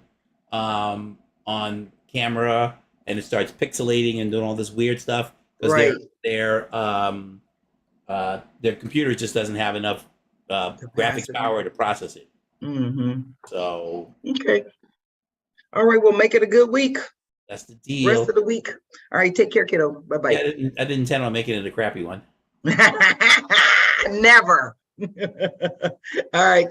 A: camera and it starts pixelating and doing all this weird stuff because their computer just doesn't have enough graphics power to process it.
D: Mm-hmm.
A: So
D: Okay. All right. We'll make it a good week.
A: that's the deal.
D: Rest of the week. All right. Take care, kiddo. Bye bye.
A: Yeah, I didn't intend on making it a crappy one.
D: Never. All right.